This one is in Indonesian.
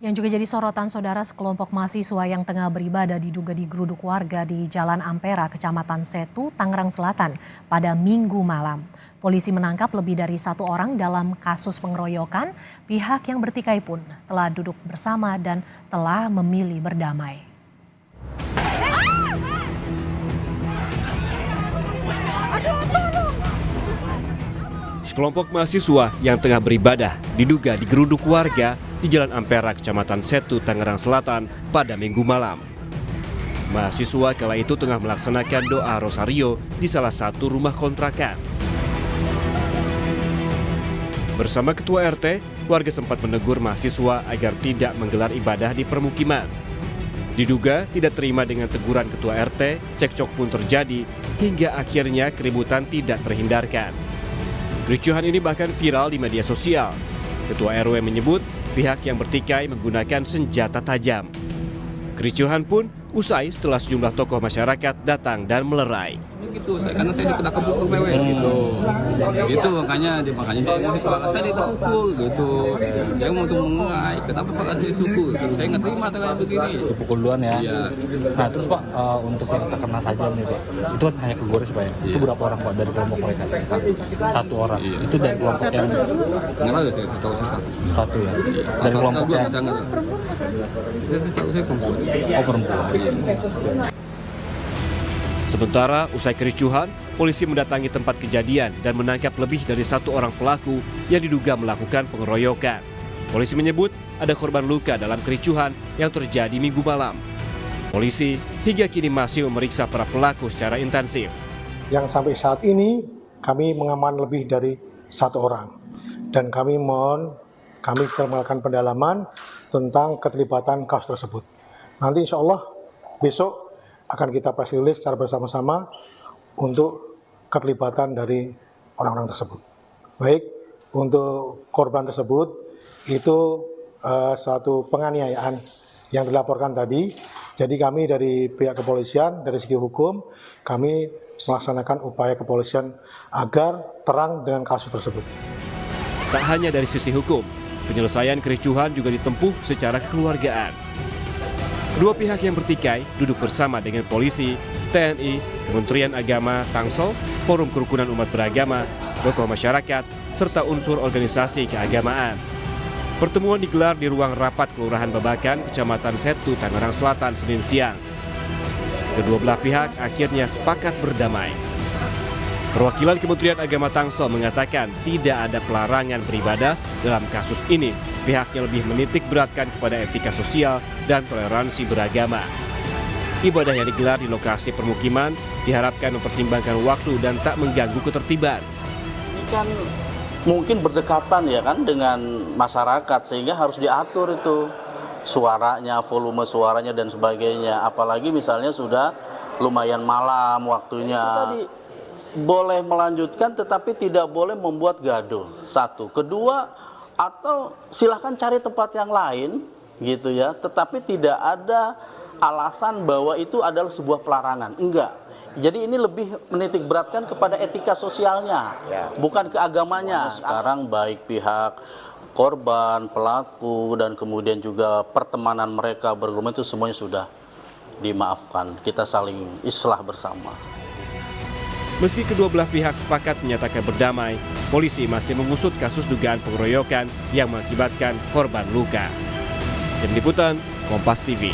Yang juga jadi sorotan saudara, sekelompok mahasiswa yang tengah beribadah diduga digeruduk warga di Jalan Ampera, Kecamatan Setu, Tangerang Selatan pada Minggu malam. Polisi menangkap lebih dari 1 orang dalam kasus pengeroyokan. Pihak yang bertikai pun telah duduk bersama dan telah memilih berdamai. Sekelompok mahasiswa yang tengah beribadah diduga digeruduk warga di Jalan Ampera, Kecamatan Setu, Tangerang Selatan pada Minggu malam. Mahasiswa kala itu tengah melaksanakan doa rosario di salah satu rumah kontrakan. Bersama Ketua RT, warga sempat menegur mahasiswa agar tidak menggelar ibadah di permukiman. Diduga tidak terima dengan teguran Ketua RT, cekcok pun terjadi hingga akhirnya keributan tidak terhindarkan. Kericuhan ini bahkan viral di media sosial. Ketua RW menyebut pihak yang bertikai menggunakan senjata tajam. Kericuhan pun usai setelah sejumlah tokoh masyarakat datang dan melerai. Gitu, karena saya kena kepukul mewek gitu. Gitu makanya dia itu saya dipukul gitu. Saya mau mengurai, kenapa Pak saya suku? Saya nggak terima kayak begini. Dipukul duluan ya. Iya. Nah terus Pak, untuk yang terkena saja nih Pak, itu kan hanya kegores Pak ya. Itu berapa orang Pak dari kelompok mereka? Satu orang. Iya. Itu dari kelompok yang Nggak tahu ya, saya tahu saya satu. satu ya. Dari kelompok yang saya perempuan. oh perempuan. Sementara usai kericuhan, polisi mendatangi tempat kejadian dan menangkap lebih dari 1 orang pelaku yang diduga melakukan pengeroyokan. Polisi menyebut ada korban luka dalam kericuhan yang terjadi Minggu malam. Polisi hingga kini masih memeriksa para pelaku secara intensif. Yang sampai saat ini kami mengamankan lebih dari 1 orang. Dan kami telah melakukan pendalaman tentang keterlibatan kasus tersebut. Nanti insya Allah besok akan kita press release secara bersama-sama untuk keterlibatan dari orang-orang tersebut. Baik, untuk korban tersebut itu suatu penganiayaan yang dilaporkan tadi. Jadi kami dari pihak kepolisian, dari segi hukum, kami melaksanakan upaya kepolisian agar terang dengan kasus tersebut. Tak hanya dari sisi hukum, penyelesaian kericuhan juga ditempuh secara kekeluargaan. Kedua pihak yang bertikai duduk bersama dengan polisi, TNI, Kementerian Agama, Tangsel, Forum Kerukunan Umat Beragama, tokoh masyarakat, serta unsur organisasi keagamaan. Pertemuan digelar di ruang rapat Kelurahan Babakan, Kecamatan Setu, Tangerang Selatan, Senin siang. Kedua belah pihak akhirnya sepakat berdamai. Perwakilan Kementerian Agama Tangsel mengatakan tidak ada pelarangan beribadah dalam kasus ini. Pihaknya lebih menitik beratkan kepada etika sosial dan toleransi beragama. Ibadah yang digelar di lokasi permukiman diharapkan mempertimbangkan waktu dan tak mengganggu ketertiban. Ini kan mungkin berdekatan ya kan dengan masyarakat sehingga harus diatur itu suaranya, volume suaranya dan sebagainya. Apalagi misalnya sudah lumayan malam waktunya. Tadi boleh melanjutkan tetapi tidak boleh membuat gaduh. Satu, kedua, atau silahkan cari tempat yang lain gitu ya, tetapi tidak ada alasan bahwa itu adalah sebuah pelarangan. Enggak. Jadi ini lebih menitik beratkan kepada etika sosialnya, bukan ke agamanya. Sekarang baik pihak korban, pelaku, dan kemudian juga pertemanan mereka bergumul itu semuanya sudah dimaafkan. Kita saling islah bersama. Meski kedua belah pihak sepakat menyatakan berdamai, polisi masih mengusut kasus dugaan pengeroyokan yang mengakibatkan korban luka. Tim Liputan, Kompas TV.